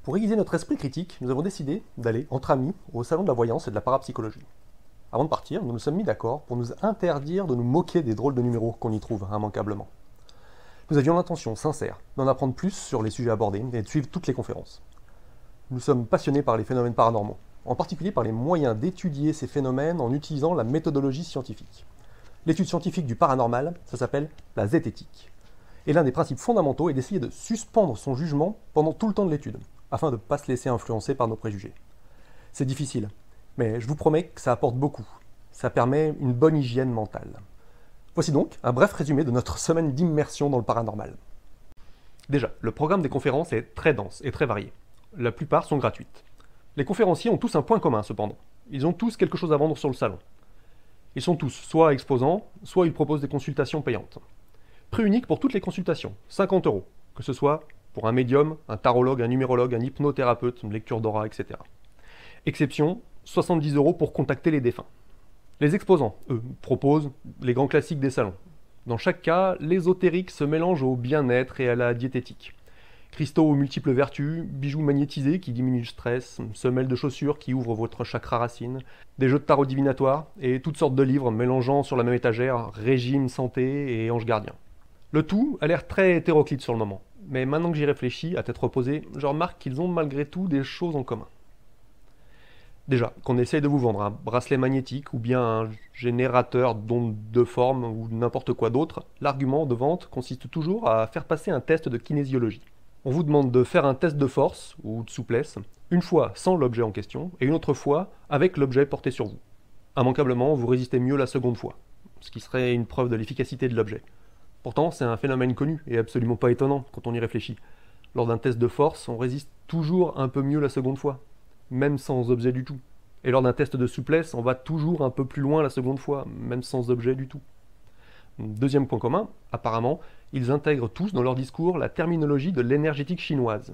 Pour aiguiser notre esprit critique, nous avons décidé d'aller, entre amis, au salon de la voyance et de la parapsychologie. Avant de partir, nous nous sommes mis d'accord pour nous interdire de nous moquer des drôles de numéros qu'on y trouve immanquablement. Nous avions l'intention sincère d'en apprendre plus sur les sujets abordés et de suivre toutes les conférences. Nous sommes passionnés par les phénomènes paranormaux, en particulier par les moyens d'étudier ces phénomènes en utilisant la méthodologie scientifique. L'étude scientifique du paranormal, ça s'appelle la zététique. Et l'un des principes fondamentaux est d'essayer de suspendre son jugement pendant tout le temps de l'étude, afin de ne pas se laisser influencer par nos préjugés. C'est difficile, mais je vous promets que ça apporte beaucoup. Ça permet une bonne hygiène mentale. Voici donc un bref résumé de notre semaine d'immersion dans le paranormal. Déjà, le programme des conférences est très dense et très varié. La plupart sont gratuites. Les conférenciers ont tous un point commun cependant. Ils ont tous quelque chose à vendre sur le salon. Ils sont tous soit exposants, soit ils proposent des consultations payantes. Prix unique pour toutes les consultations, 50 €, que ce soit pour un médium, un tarologue, un numérologue, un hypnothérapeute, une lecture d'aura, etc. Exception, 70 € pour contacter les défunts. Les exposants, eux, proposent les grands classiques des salons. Dans chaque cas, l'ésotérique se mélange au bien-être et à la diététique. Cristaux aux multiples vertus, bijoux magnétisés qui diminuent le stress, semelles de chaussures qui ouvrent votre chakra racine, des jeux de tarot divinatoires et toutes sortes de livres mélangeant sur la même étagère régime, santé et ange gardien. Le tout a l'air très hétéroclite sur le moment, mais maintenant que j'y réfléchis à tête reposée, je remarque qu'ils ont malgré tout des choses en commun. Déjà, qu'on essaye de vous vendre un bracelet magnétique ou bien un générateur d'ondes de forme ou n'importe quoi d'autre, l'argument de vente consiste toujours à faire passer un test de kinésiologie. On vous demande de faire un test de force ou de souplesse, une fois sans l'objet en question et une autre fois avec l'objet porté sur vous. Immanquablement, vous résistez mieux la seconde fois, ce qui serait une preuve de l'efficacité de l'objet. Pourtant, c'est un phénomène connu et absolument pas étonnant quand on y réfléchit. Lors d'un test de force, on résiste toujours un peu mieux la seconde fois, même sans objet du tout. Et lors d'un test de souplesse, on va toujours un peu plus loin la seconde fois, même sans objet du tout. Deuxième point commun, apparemment, ils intègrent tous dans leur discours la terminologie de l'énergétique chinoise,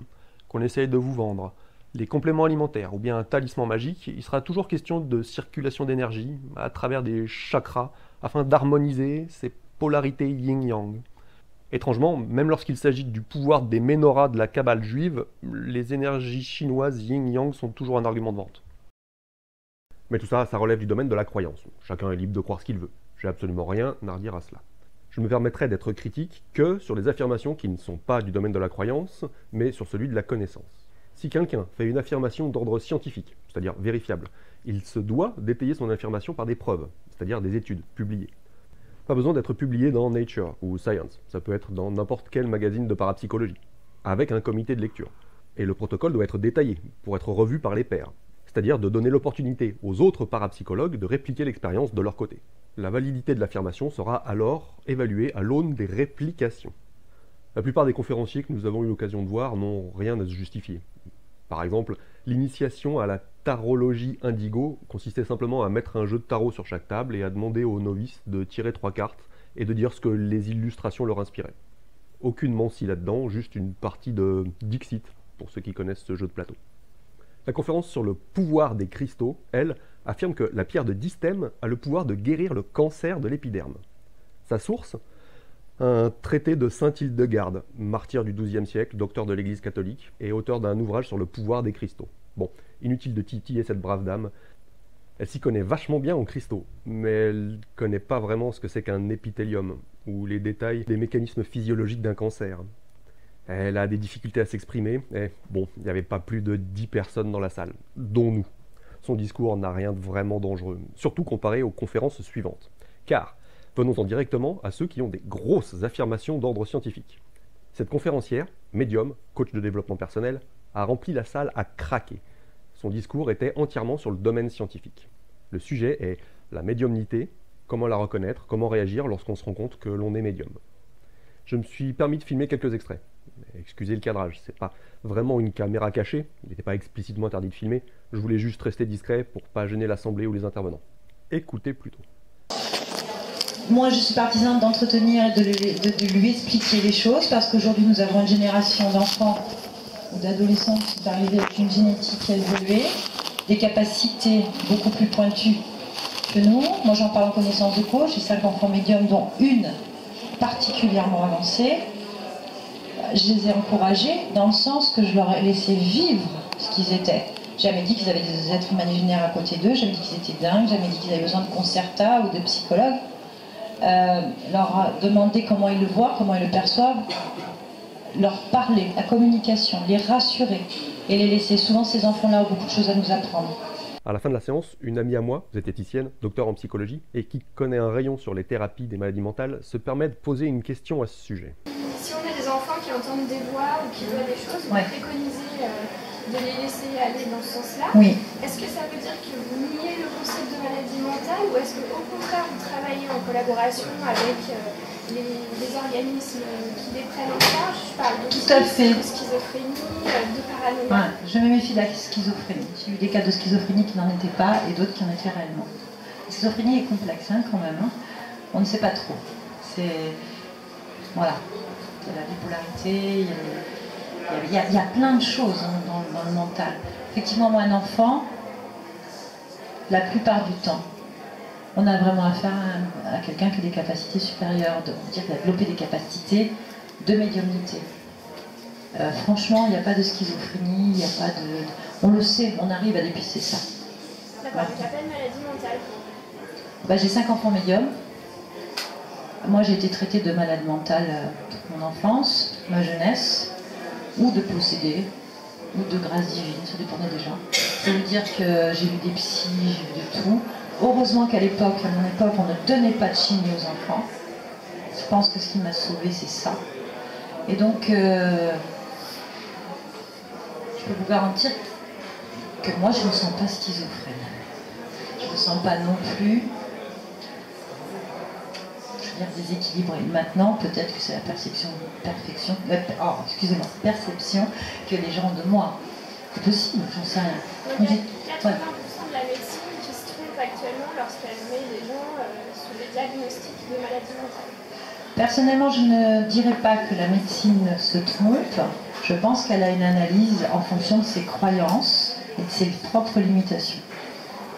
qu'on essaye de vous vendre. Les compléments alimentaires ou bien un talisman magique, il sera toujours question de circulation d'énergie à travers des chakras afin d'harmoniser ces polarités yin-yang. Étrangement, même lorsqu'il s'agit du pouvoir des menorahs de la Kabbale juive, les énergies chinoises yin-yang sont toujours un argument de vente. Mais tout ça, ça relève du domaine de la croyance. Chacun est libre de croire ce qu'il veut. J'ai absolument rien à redire à cela. Je me permettrai d'être critique que sur les affirmations qui ne sont pas du domaine de la croyance, mais sur celui de la connaissance. Si quelqu'un fait une affirmation d'ordre scientifique, c'est-à-dire vérifiable, il se doit d'étayer son affirmation par des preuves, c'est-à-dire des études publiées. Pas besoin d'être publié dans Nature ou Science, ça peut être dans n'importe quel magazine de parapsychologie, avec un comité de lecture. Et le protocole doit être détaillé, pour être revu par les pairs, c'est-à-dire de donner l'opportunité aux autres parapsychologues de répliquer l'expérience de leur côté. La validité de l'affirmation sera alors évaluée à l'aune des réplications. La plupart des conférenciers que nous avons eu l'occasion de voir n'ont rien à se justifier. Par exemple, l'initiation à la tarologie indigo consistait simplement à mettre un jeu de tarot sur chaque table et à demander aux novices de tirer 3 cartes et de dire ce que les illustrations leur inspiraient. Aucune mancie là-dedans, juste une partie de Dixit, pour ceux qui connaissent ce jeu de plateau. La conférence sur le pouvoir des cristaux, elle, affirme que la pierre de Dystème a le pouvoir de guérir le cancer de l'épiderme. Sa source, un traité de saint Hildegarde, martyr du XIIe siècle, docteur de l'Église catholique, et auteur d'un ouvrage sur le pouvoir des cristaux. Bon, inutile de titiller cette brave dame. Elle s'y connaît vachement bien en cristaux, mais elle connaît pas vraiment ce que c'est qu'un épithélium, ou les détails des mécanismes physiologiques d'un cancer. Elle a des difficultés à s'exprimer, et bon, il n'y avait pas plus de 10 personnes dans la salle, dont nous. Son discours n'a rien de vraiment dangereux, surtout comparé aux conférences suivantes. Car, venons-en directement à ceux qui ont des grosses affirmations d'ordre scientifique. Cette conférencière, médium, coach de développement personnel, a rempli la salle à craquer. Son discours était entièrement sur le domaine scientifique. Le sujet est la médiumnité, comment la reconnaître, comment réagir lorsqu'on se rend compte que l'on est médium. Je me suis permis de filmer quelques extraits. Excusez le cadrage, c'est pas vraiment une caméra cachée, il n'était pas explicitement interdit de filmer, je voulais juste rester discret pour pas gêner l'assemblée ou les intervenants. Écoutez plutôt. Moi, je suis partisane d'entretenir et de lui expliquer les choses, parce qu'aujourd'hui, nous avons une génération d'enfants ou d'adolescents qui sont arrivés avec une génétique évoluée, des capacités beaucoup plus pointues que nous. Moi, j'en parle en connaissance de cause, j'ai 5 enfants médiums, dont une particulièrement avancée. je les ai encouragés dans le sens que je leur ai laissé vivre ce qu'ils étaient. Jamais dit qu'ils avaient des êtres imaginaires à côté d'eux, jamais dit qu'ils étaient dingues, jamais dit qu'ils avaient besoin de concerta ou de psychologues. Leur demander comment ils le voient, comment ils le perçoivent, leur parler, la communication, les rassurer et les laisser. Souvent, ces enfants-là ont beaucoup de choses à nous apprendre. À la fin de la séance, une amie à moi, zététicienne, docteur en psychologie, et qui connaît un rayon sur les thérapies des maladies mentales, se permet de poser une question à ce sujet. Si on a des enfants qui entendent des voix ou qui voient des choses, vous préconisez de les laisser aller dans ce sens-là. Oui. Est-ce que ça veut dire que vous niez le concept de maladie mentale ou est-ce qu'au contraire vous travaillez en collaboration avec les organismes qui les prennent en charge? Je parle de schizophrénie, de paranoïa. Ouais, je me méfie de la schizophrénie. J'ai eu des cas de schizophrénie qui n'en étaient pas et d'autres qui en étaient réellement. La schizophrénie est complexe quand même. On ne sait pas trop. Voilà. Il y a la bipolarité, il y a plein de choses dans le mental. Effectivement, moi, un enfant, la plupart du temps, on a vraiment affaire à quelqu'un qui a des capacités supérieures, qui a développé des capacités de médiumnité. Franchement, il n'y a pas de schizophrénie, il n'y a pas de... On le sait, on arrive à dépister ça. D'accord, donc il n'y a pas de maladie mentale. J'ai 5 enfants médiums. Moi, j'ai été traitée de malade mentale toute mon enfance, ma jeunesse, ou de possédée, ou de grâce divine, ça dépendait des gens. Ça veut dire que j'ai vu des psys, j'ai vu de tout. Heureusement qu'à l'époque, à mon époque, on ne donnait pas de chimie aux enfants. Je pense que ce qui m'a sauvée, c'est ça. Et donc, je peux vous garantir que moi, je ne me sens pas schizophrène. Je ne me sens pas non plus... déséquilibré. Maintenant, peut-être que c'est la perception que les gens ont de moi. C'est possible, j'en sais rien. Donc, il y a 80% de la médecine qui se trompe actuellement lorsqu'elle met les gens sous les diagnostics de maladies mentales. Personnellement, je ne dirais pas que la médecine se trompe. Je pense qu'elle a une analyse en fonction de ses croyances et de ses propres limitations.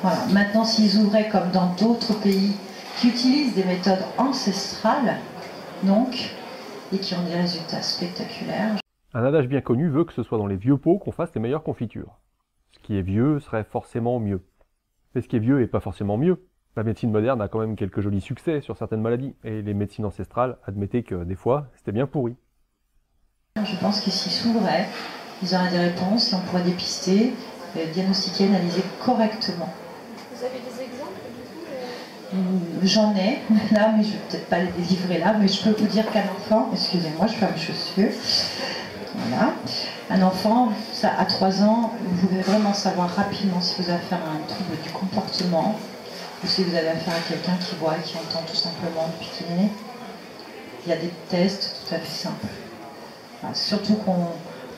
Voilà. Maintenant, s'ils ouvraient comme dans d'autres pays qui utilisent des méthodes ancestrales, donc, et qui ont des résultats spectaculaires. Un adage bien connu veut que ce soit dans les vieux pots qu'on fasse les meilleures confitures. Ce qui est vieux serait forcément mieux. Mais ce qui est vieux n'est pas forcément mieux. La médecine moderne a quand même quelques jolis succès sur certaines maladies, et les médecines ancestrales admettaient que des fois, c'était bien pourri. Je pense que s'ils s'ouvraient, ils auraient des réponses et on pourrait dépister, diagnostiquer, analyser correctement. Vous avez des exemples? J'en ai là, mais je ne vais peut-être pas les délivrer là, mais je peux vous dire qu'un enfant, excusez-moi, je ferme mes chaussures, voilà, un enfant, ça, à 3 ans, vous pouvez vraiment savoir rapidement si vous avez affaire à un trouble du comportement ou si vous avez affaire à quelqu'un qui voit et qui entend tout simplement depuis qu'il est né. Il y a des tests tout à fait simples. Enfin, surtout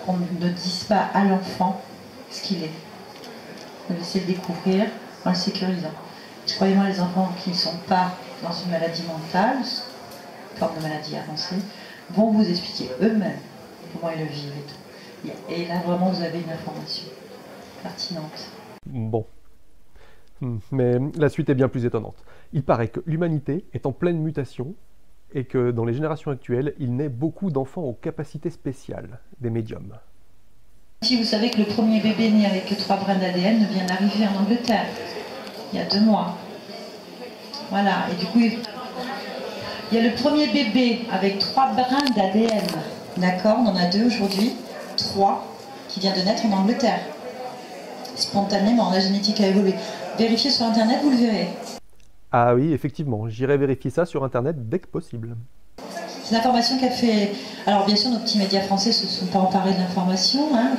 qu'on ne dise pas à l'enfant ce qu'il est. On essaie de le découvrir en le sécurisant. Croyez-moi, les enfants qui ne sont pas dans une maladie mentale, une forme de maladie avancée, vont vous expliquer eux-mêmes comment ils le vivent et tout. Et là, vraiment, vous avez une information pertinente. Bon. Mais la suite est bien plus étonnante. Il paraît que l'humanité est en pleine mutation et que dans les générations actuelles, il naît beaucoup d'enfants aux capacités spéciales, des médiums. Si vous savez que le premier bébé né avec 3 brins d'ADN vient d'arriver en Angleterre, il y a 2 mois. Voilà, et du coup, il y a le premier bébé avec 3 brins d'ADN. D'accord, on en a 2 aujourd'hui, 3, qui vient de naître en Angleterre. Spontanément, la génétique a évolué. Vérifiez sur Internet, vous le verrez. Ah oui, effectivement, j'irai vérifier ça sur Internet dès que possible. C'est l'information qu'a fait... Alors bien sûr, nos petits médias français ne se sont pas emparés de l'information, hein.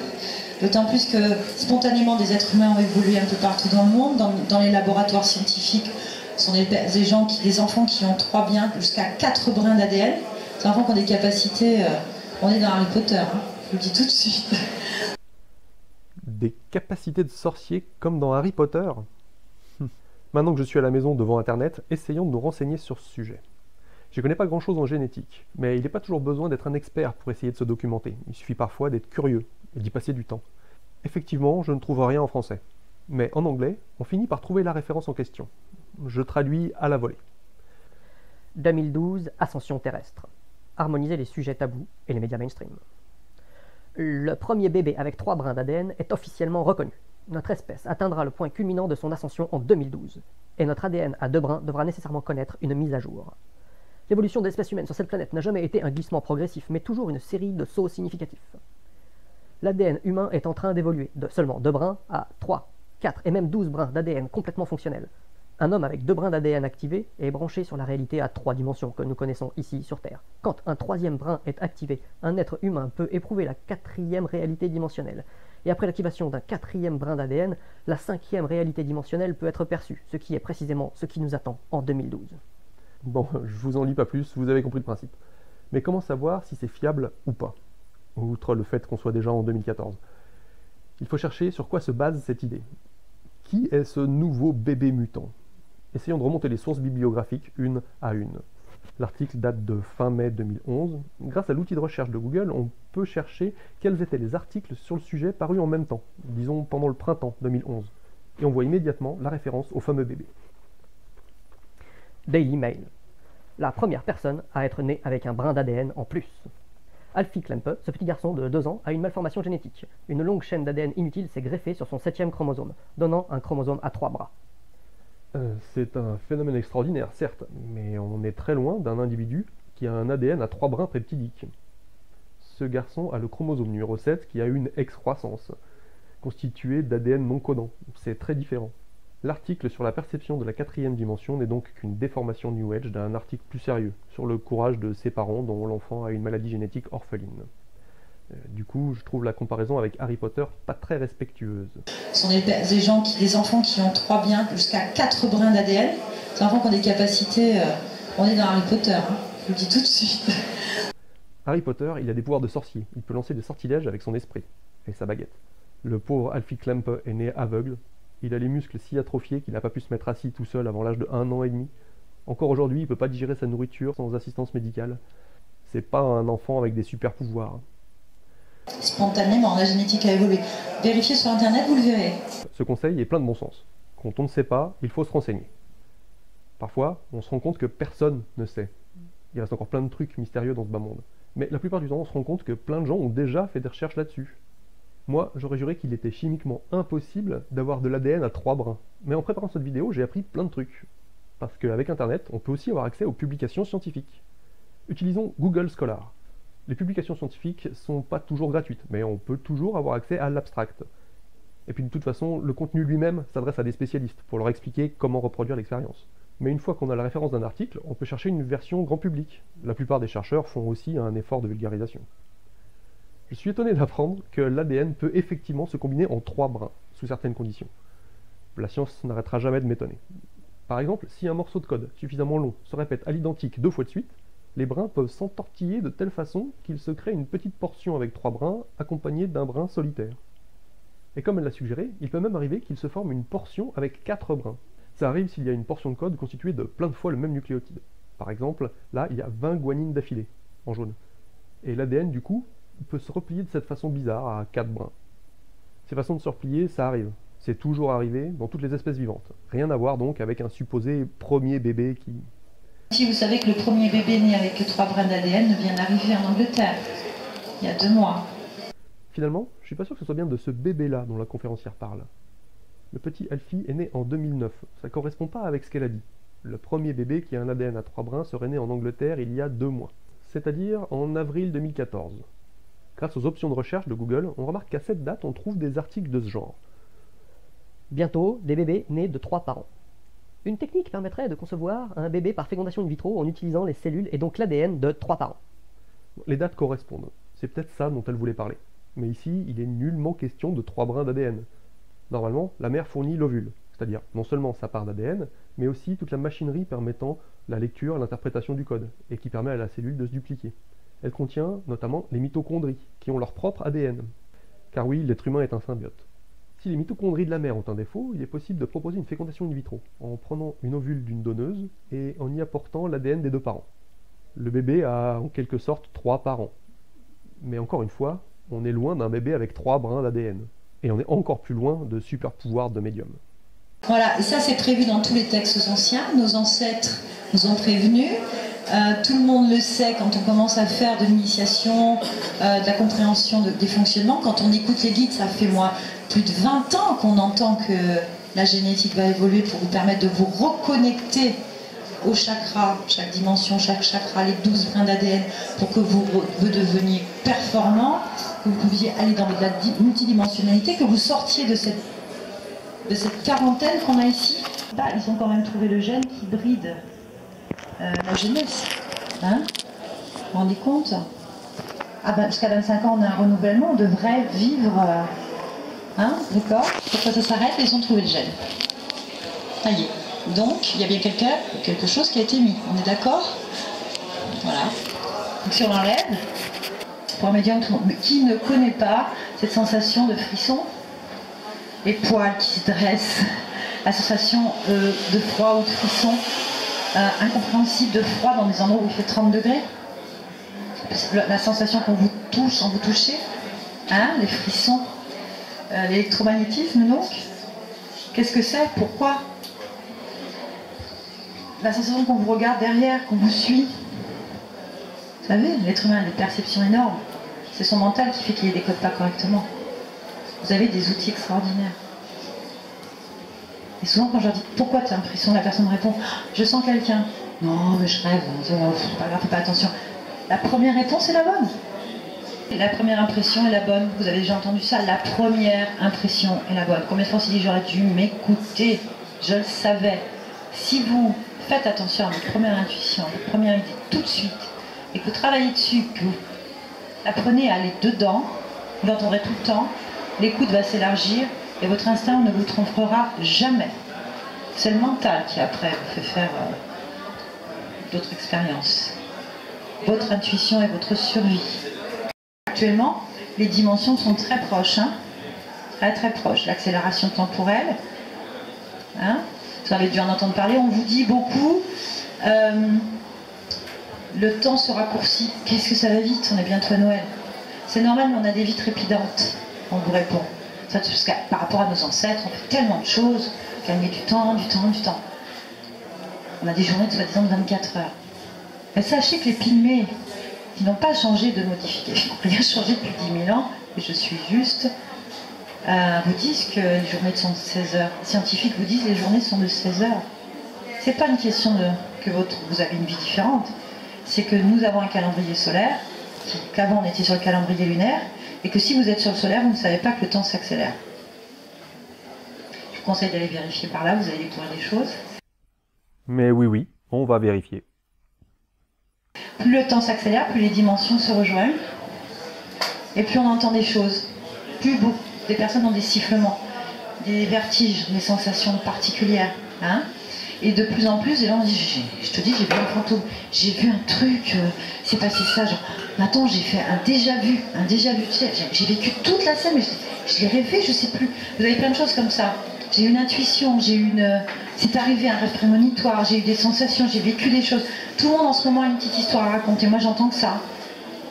D'autant plus que spontanément des êtres humains ont évolué un peu partout dans le monde. Dans les laboratoires scientifiques, ce sont des enfants qui ont 3 biens, jusqu'à 4 brins d'ADN. Des enfants qui ont des capacités... on est dans Harry Potter, hein. Je vous le dis tout de suite. Des capacités de sorcier comme dans Harry Potter. Maintenant que je suis à la maison devant Internet, essayons de nous renseigner sur ce sujet. Je ne connais pas grand-chose en génétique, mais il n'est pas toujours besoin d'être un expert pour essayer de se documenter. Il suffit parfois d'être curieux et d'y passer du temps. Effectivement, je ne trouve rien en français. Mais en anglais, on finit par trouver la référence en question. Je traduis à la volée. 2012, ascension terrestre. harmoniser les sujets tabous et les médias mainstream. Le premier bébé avec 3 brins d'ADN est officiellement reconnu. Notre espèce atteindra le point culminant de son ascension en 2012, et notre ADN à 2 brins devra nécessairement connaître une mise à jour. L'évolution de l'espèce humaine sur cette planète n'a jamais été un glissement progressif, mais toujours une série de sauts significatifs. L'ADN humain est en train d'évoluer de seulement 2 brins à 3, 4 et même 12 brins d'ADN complètement fonctionnels. Un homme avec 2 brins d'ADN activés est branché sur la réalité à 3 dimensions que nous connaissons ici sur Terre. Quand un 3e brin est activé, un être humain peut éprouver la 4e réalité dimensionnelle. Et après l'activation d'un 4e brin d'ADN, la 5e réalité dimensionnelle peut être perçue, ce qui est précisément ce qui nous attend en 2012. Bon, je vous en lis pas plus, vous avez compris le principe. Mais comment savoir si c'est fiable ou pas? Outre le fait qu'on soit déjà en 2014. Il faut chercher sur quoi se base cette idée. Qui est ce nouveau bébé mutant? Essayons de remonter les sources bibliographiques une à une. L'article date de fin mai 2011. Grâce à l'outil de recherche de Google, on peut chercher quels étaient les articles sur le sujet parus en même temps, disons pendant le printemps 2011. Et on voit immédiatement la référence au fameux bébé. Daily Mail. La première personne à être née avec un brin d'ADN en plus. Alfie Klempe, ce petit garçon de 2 ans, a une malformation génétique. Une longue chaîne d'ADN inutile s'est greffée sur son 7e chromosome, donnant un chromosome à 3 bras. C'est un phénomène extraordinaire, certes, mais on est très loin d'un individu qui a un ADN à 3 brins peptidiques. Ce garçon a le chromosome numéro 7 qui a une excroissance, constituée d'ADN non codant. C'est très différent. L'article sur la perception de la 4e dimension n'est donc qu'une déformation New Age d'un article plus sérieux, sur le courage de ses parents dont l'enfant a une maladie génétique orpheline. Du coup, je trouve la comparaison avec Harry Potter pas très respectueuse. Ce sont des enfants qui ont 3 brins, jusqu'à 4 brins d'ADN. Des enfants qui ont des capacités... on est dans Harry Potter, hein. Je vous le dis tout de suite. Harry Potter, il a des pouvoirs de sorcier. Il peut lancer des sortilèges avec son esprit et sa baguette. Le pauvre Alfie Klempe est né aveugle. Il a les muscles si atrophiés qu'il n'a pas pu se mettre assis tout seul avant l'âge de 1 an et demi. Encore aujourd'hui, il ne peut pas digérer sa nourriture sans assistance médicale. C'est pas un enfant avec des super pouvoirs. Spontanément, la génétique a évolué. Vérifiez sur internet, vous le verrez. Ce conseil est plein de bon sens. Quand on ne sait pas, il faut se renseigner. Parfois, on se rend compte que personne ne sait. Il reste encore plein de trucs mystérieux dans ce bas monde. Mais la plupart du temps, on se rend compte que plein de gens ont déjà fait des recherches là-dessus. Moi, j'aurais juré qu'il était chimiquement impossible d'avoir de l'ADN à 3 brins. Mais en préparant cette vidéo, j'ai appris plein de trucs. Parce qu'avec Internet, on peut aussi avoir accès aux publications scientifiques. Utilisons Google Scholar. Les publications scientifiques sont pas toujours gratuites, mais on peut toujours avoir accès à l'abstract. Et puis de toute façon, le contenu lui-même s'adresse à des spécialistes pour leur expliquer comment reproduire l'expérience. Mais une fois qu'on a la référence d'un article, on peut chercher une version grand public. La plupart des chercheurs font aussi un effort de vulgarisation. Je suis étonné d'apprendre que l'ADN peut effectivement se combiner en 3 brins, sous certaines conditions. La science n'arrêtera jamais de m'étonner. Par exemple, si un morceau de code suffisamment long se répète à l'identique 2 fois de suite, les brins peuvent s'entortiller de telle façon qu'il se crée une petite portion avec 3 brins, accompagnée d'un brin solitaire. Et comme elle l'a suggéré, il peut même arriver qu'il se forme une portion avec 4 brins. Ça arrive s'il y a une portion de code constituée de plein de fois le même nucléotide. Par exemple, là, il y a 20 guanines d'affilée, en jaune. Et l'ADN, du coup, peut se replier de cette façon bizarre à 4 brins. Ces façons de se replier, ça arrive. C'est toujours arrivé dans toutes les espèces vivantes. Rien à voir donc avec un supposé premier bébé qui... Si vous savez que le premier bébé né avec 3 brins d'ADN vient d'arriver en Angleterre, il y a 2 mois. Finalement, je suis pas sûr que ce soit bien de ce bébé-là dont la conférencière parle. Le petit Alfie est né en 2009, ça correspond pas avec ce qu'elle a dit. Le premier bébé qui a un ADN à 3 brins serait né en Angleterre il y a 2 mois, c'est-à-dire en avril 2014. Grâce aux options de recherche de Google, on remarque qu'à cette date, on trouve des articles de ce genre. Bientôt, des bébés nés de 3 parents. Une technique permettrait de concevoir un bébé par fécondation in vitro en utilisant les cellules et donc l'ADN de 3 parents. Les dates correspondent. C'est peut-être ça dont elle voulait parler. Mais ici, il est nullement question de 3 brins d'ADN. Normalement, la mère fournit l'ovule, c'est-à-dire non seulement sa part d'ADN, mais aussi toute la machinerie permettant la lecture et l'interprétation du code, et qui permet à la cellule de se dupliquer. Elle contient notamment les mitochondries, qui ont leur propre ADN. Car oui, l'être humain est un symbiote. Si les mitochondries de la mère ont un défaut, il est possible de proposer une fécondation in vitro, en prenant une ovule d'une donneuse et en y apportant l'ADN des 2 parents. Le bébé a en quelque sorte 3 parents. Mais encore une fois, on est loin d'un bébé avec 3 brins d'ADN. Et on est encore plus loin de super pouvoirs de médium. Voilà, et ça c'est prévu dans tous les textes anciens. Nos ancêtres nous ont prévenus. Tout le monde le sait quand on commence à faire de l'initiation, de la compréhension des fonctionnements. Quand on écoute les guides, ça fait moi plus de 20 ans qu'on entend que la génétique va évoluer pour vous permettre de vous reconnecter au chakra, chaque dimension, chaque chakra, les 12 brins d'ADN, pour que vous deveniez performant, que vous pouviez aller dans la multidimensionnalité, que vous sortiez de cette quarantaine qu'on a ici. Là, ils ont quand même trouvé le gène qui bride la jeunesse. Hein, vous vous rendez compte? Ah ben, jusqu'à 25 ans, on a un renouvellement, on devrait vivre... hein, d'accord? Pourquoi ça s'arrête? Ils ont trouvé le gène. Ça y est. Donc, il y a bien quelque chose qui a été mis. On est d'accord? Voilà. Donc, si on l'enlève, pour un médium, qui ne connaît pas cette sensation de frisson? Les poils qui se dressent, la sensation de froid ou de frisson, incompréhensible de froid dans des endroits où il fait 30 degrés. La sensation qu'on vous touche sans vous toucher, hein, les frissons, l'électromagnétisme donc. Qu'est-ce que c'est? Pourquoi? La sensation qu'on vous regarde derrière, qu'on vous suit. Vous savez, l'être humain a des perceptions énormes. C'est son mental qui fait qu'il ne les décode pas correctement. Vous avez des outils extraordinaires. Et souvent quand je leur dis pourquoi tu as un frisson, la personne me répond je sens quelqu'un. Non mais je rêve, c'est pas grave, fais pas attention. La première réponse est la bonne. La première impression est la bonne. Vous avez déjà entendu ça? La première impression est la bonne. Combien de fois on s'est dit j'aurais dû m'écouter? Je le savais. Si vous faites attention à votre première intuition, votre première idée tout de suite, et que vous travaillez dessus, que vous apprenez à aller dedans, vous l'entendrez tout le temps, l'écoute va s'élargir et votre instinct ne vous trompera jamais. C'est le mental qui après vous fait faire d'autres expériences. Votre intuition et votre survie. Actuellement, les dimensions sont très proches, hein, très très proches. L'accélération temporelle, hein, vous avez dû en entendre parler, on vous dit beaucoup, le temps se raccourcit. Qu'est-ce que ça va vite? On est bientôt à Noël. C'est normal, mais on a des vies trépidantes, on vous répond. Parce que par rapport à nos ancêtres, on fait tellement de choses, gagner du temps. On a des journées de soi-disant de 24 heures. Mais sachez que les pygmées, qui n'ont pas changé de modification, rien changé depuis 10 000 ans, et je suis juste, vous disent que les journées sont de 16 heures. Les scientifiques vous disent que les journées sont de 16 heures. C'est pas une question que vous avez une vie différente, c'est que nous avons un calendrier solaire, qu'avant on était sur le calendrier lunaire, et que si vous êtes sur le solaire, vous ne savez pas que le temps s'accélère. Je vous conseille d'aller vérifier par là, vous allez découvrir des choses. Mais oui, on va vérifier. Plus le temps s'accélère, plus les dimensions se rejoignent, et plus on entend des choses. Plus des personnes ont des sifflements, des vertiges, des sensations particulières. Hein, et de plus en plus, les gens disent, je te dis, j'ai vu un fantôme, j'ai vu un truc, c'est passé ça, genre, attends, j'ai fait un déjà vu, tu sais, j'ai vécu toute la scène, mais je l'ai rêvé, je sais plus. Vous avez plein de choses comme ça. J'ai eu une intuition, c'est arrivé un rêve prémonitoire, j'ai eu des sensations, j'ai vécu des choses. Tout le monde en ce moment a une petite histoire à raconter, moi j'entends que ça,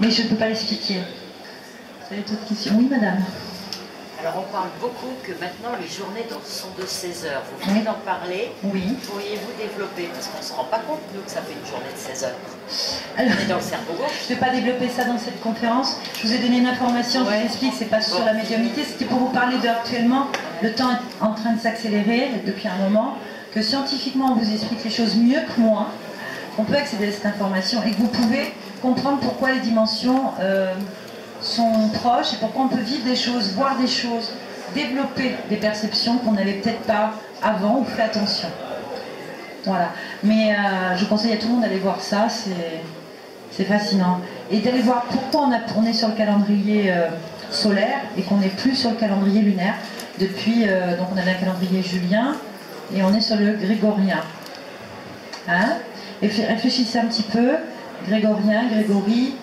mais je ne peux pas l'expliquer. Vous avez d'autres questions? Oui, madame. Alors on parle beaucoup que maintenant les journées sont de 16 heures. Vous venez d'en parler. Oui. Pourriez-vous développer? Parce qu'on ne se rend pas compte, nous, que ça fait une journée de 16 heures. Alors, on est dans le cerveau gauche. Je ne vais pas développer ça dans cette conférence. Je vous ai donné une information, je vous explique, c'est pas sur la médiumnité. C'était pour vous parler d'actuellement. Le temps est en train de s'accélérer depuis un moment. Que scientifiquement, on vous explique les choses mieux que moi. On peut accéder à cette information et que vous pouvez comprendre pourquoi les dimensions... sont proches et pourquoi on peut vivre des choses, voir des choses, développer des perceptions qu'on n'avait peut-être pas avant ou fait attention. Voilà. Mais je conseille à tout le monde d'aller voir ça, c'est fascinant. Et d'aller voir pourquoi on est sur le calendrier solaire et qu'on n'est plus sur le calendrier lunaire. Depuis, donc on avait un calendrier julien et on est sur le grégorien. Hein? Et réfléchissez un petit peu, grégorien, Grégory,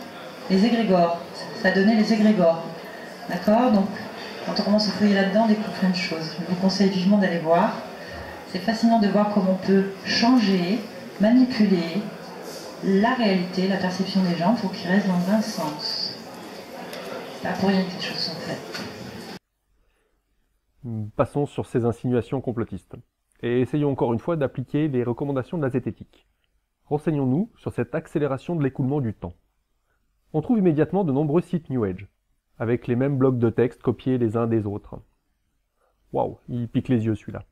les égrégores. Ça donnait les égrégores. D'accord? Donc, quand on commence à fouiller là-dedans, on découvre plein de choses. Je vous conseille vivement d'aller voir. C'est fascinant de voir comment on peut changer, manipuler la réalité, la perception des gens pour qu'ils restent dans un sens. C'est pas pour rien que les choses sont faites. Passons sur ces insinuations complotistes. Et essayons encore une fois d'appliquer les recommandations de la zététique. Renseignons-nous sur cette accélération de l'écoulement du temps. On trouve immédiatement de nombreux sites New Age, avec les mêmes blocs de texte copiés les uns des autres. Waouh, il pique les yeux celui-là.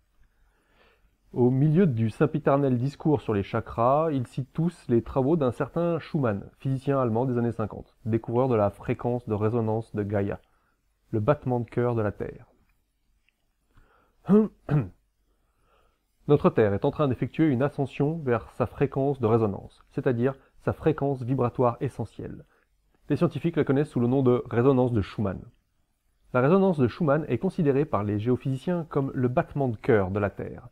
Au milieu du sempiternel discours sur les chakras, ils citent tous les travaux d'un certain Schumann, physicien allemand des années 50, découvreur de la fréquence de résonance de Gaïa, le battement de cœur de la Terre. Notre Terre est en train d'effectuer une ascension vers sa fréquence de résonance, c'est-à-dire sa fréquence vibratoire essentielle. Les scientifiques la connaissent sous le nom de résonance de Schumann. La résonance de Schumann est considérée par les géophysiciens comme le battement de cœur de la Terre.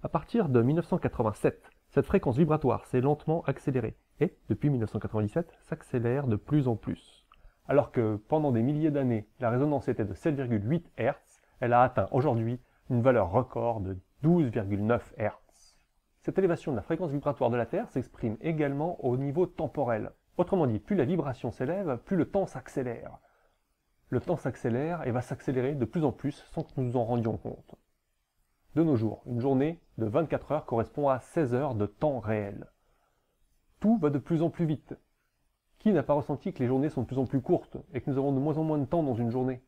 À partir de 1987, cette fréquence vibratoire s'est lentement accélérée et, depuis 1997, s'accélère de plus en plus. Alors que pendant des milliers d'années, la résonance était de 7,8 Hz, elle a atteint aujourd'hui une valeur record de 12,9 Hz. Cette élévation de la fréquence vibratoire de la Terre s'exprime également au niveau temporel. Autrement dit, plus la vibration s'élève, plus le temps s'accélère. Le temps s'accélère et va s'accélérer de plus en plus sans que nous nous en rendions compte. De nos jours, une journée de 24 heures correspond à 16 heures de temps réel. Tout va de plus en plus vite. Qui n'a pas ressenti que les journées sont de plus en plus courtes et que nous avons de moins en moins de temps dans une journée?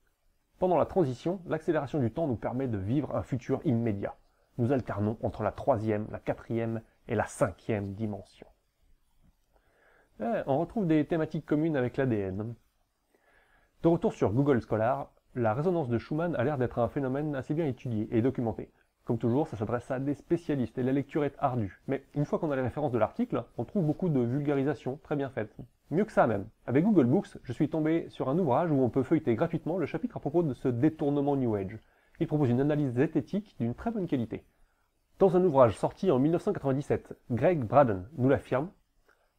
Pendant la transition, l'accélération du temps nous permet de vivre un futur immédiat. Nous alternons entre la 3e, la 4e et la 5e dimension. On retrouve des thématiques communes avec l'ADN. De retour sur Google Scholar, la résonance de Schumann a l'air d'être un phénomène assez bien étudié et documenté. Comme toujours, ça s'adresse à des spécialistes et la lecture est ardue. Mais une fois qu'on a les références de l'article, on trouve beaucoup de vulgarisation très bien faite. Mieux que ça même. Avec Google Books, je suis tombé sur un ouvrage où on peut feuilleter gratuitement le chapitre à propos de ce détournement New Age. Il propose une analyse zététique d'une très bonne qualité. Dans un ouvrage sorti en 1997, Greg Braden nous l'affirme,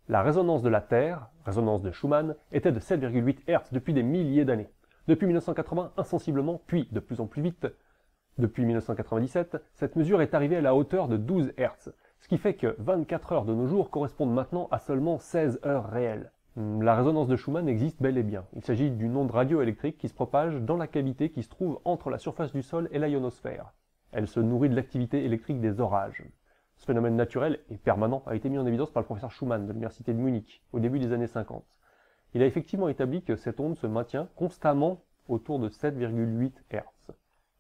la résonance de la Terre, résonance de Schumann, était de 7,8 Hz depuis des milliers d'années. Depuis 1980, insensiblement, puis de plus en plus vite, depuis 1997, cette mesure est arrivée à la hauteur de 12 Hz, ce qui fait que 24 heures de nos jours correspondent maintenant à seulement 16 heures réelles. La résonance de Schumann existe bel et bien. Il s'agit d'une onde radioélectrique qui se propage dans la cavité qui se trouve entre la surface du sol et la ionosphère. Elle se nourrit de l'activité électrique des orages. Ce phénomène naturel et permanent a été mis en évidence par le professeur Schumann de l'université de Munich au début des années 50. Il a effectivement établi que cette onde se maintient constamment autour de 7,8 Hz.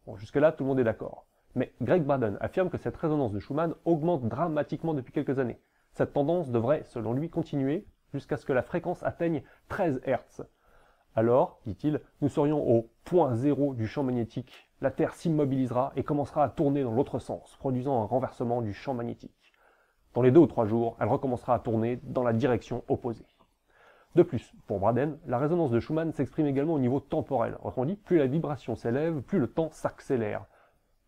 Bon, jusque-là, tout le monde est d'accord. Mais Greg Braden affirme que cette résonance de Schumann augmente dramatiquement depuis quelques années. Cette tendance devrait, selon lui, continuer jusqu'à ce que la fréquence atteigne 13 Hz. Alors, dit-il, nous serions au point zéro du champ magnétique. La Terre s'immobilisera et commencera à tourner dans l'autre sens, produisant un renversement du champ magnétique. Dans les 2 ou 3 jours, elle recommencera à tourner dans la direction opposée. De plus, pour Braden, la résonance de Schumann s'exprime également au niveau temporel. Autrement dit, plus la vibration s'élève, plus le temps s'accélère.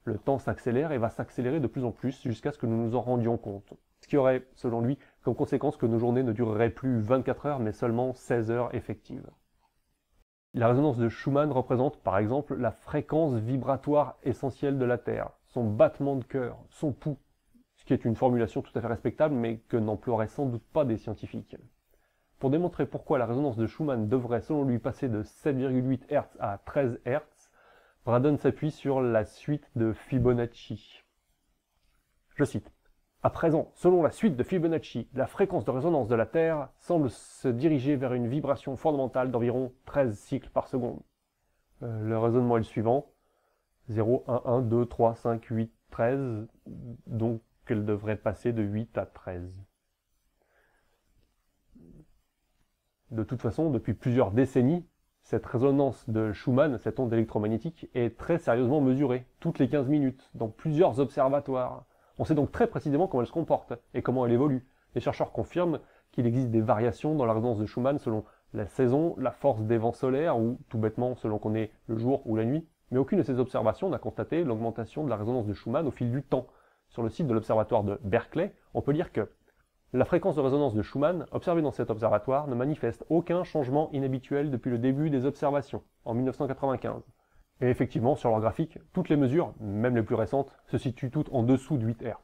Le temps s'accélère et va s'accélérer de plus en plus jusqu'à ce que nous nous en rendions compte. Ce qui aurait, selon lui, comme conséquence que nos journées ne dureraient plus 24 heures, mais seulement 16 heures effectives. La résonance de Schumann représente, par exemple, la fréquence vibratoire essentielle de la Terre, son battement de cœur, son pouls, ce qui est une formulation tout à fait respectable, mais que n'emploieraient sans doute pas des scientifiques. Pour démontrer pourquoi la résonance de Schumann devrait, selon lui, passer de 7,8 Hz à 13 Hz, Braden s'appuie sur la suite de Fibonacci. Je cite. À présent, selon la suite de Fibonacci, la fréquence de résonance de la Terre semble se diriger vers une vibration fondamentale d'environ 13 cycles par seconde. Le raisonnement est le suivant. 0, 1, 1, 2, 3, 5, 8, 13. Donc, elle devrait passer de 8 à 13. De toute façon, depuis plusieurs décennies, cette résonance de Schumann, cette onde électromagnétique, est très sérieusement mesurée, toutes les 15 minutes, dans plusieurs observatoires. On sait donc très précisément comment elle se comporte et comment elle évolue. Les chercheurs confirment qu'il existe des variations dans la résonance de Schumann selon la saison, la force des vents solaires, ou tout bêtement selon qu'on est le jour ou la nuit. Mais aucune de ces observations n'a constaté l'augmentation de la résonance de Schumann au fil du temps. Sur le site de l'observatoire de Berkeley, on peut lire que la fréquence de résonance de Schumann, observée dans cet observatoire, ne manifeste aucun changement inhabituel depuis le début des observations, en 1995. Et effectivement, sur leur graphique, toutes les mesures, même les plus récentes, se situent toutes en dessous de 8 Hz.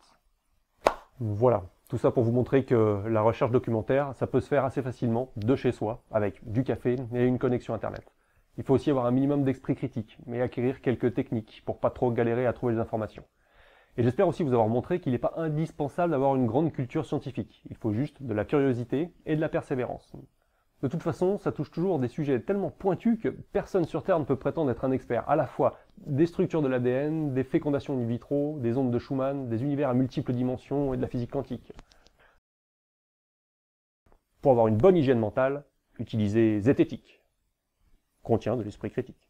Voilà, tout ça pour vous montrer que la recherche documentaire, ça peut se faire assez facilement, de chez soi, avec du café et une connexion internet. Il faut aussi avoir un minimum d'esprit critique, mais acquérir quelques techniques pour pas trop galérer à trouver les informations. Et j'espère aussi vous avoir montré qu'il n'est pas indispensable d'avoir une grande culture scientifique. Il faut juste de la curiosité et de la persévérance. De toute façon, ça touche toujours des sujets tellement pointus que personne sur Terre ne peut prétendre être un expert à la fois des structures de l'ADN, des fécondations in vitro, des ondes de Schumann, des univers à multiples dimensions et de la physique quantique. Pour avoir une bonne hygiène mentale, utilisez Zététique. Contient de l'esprit critique.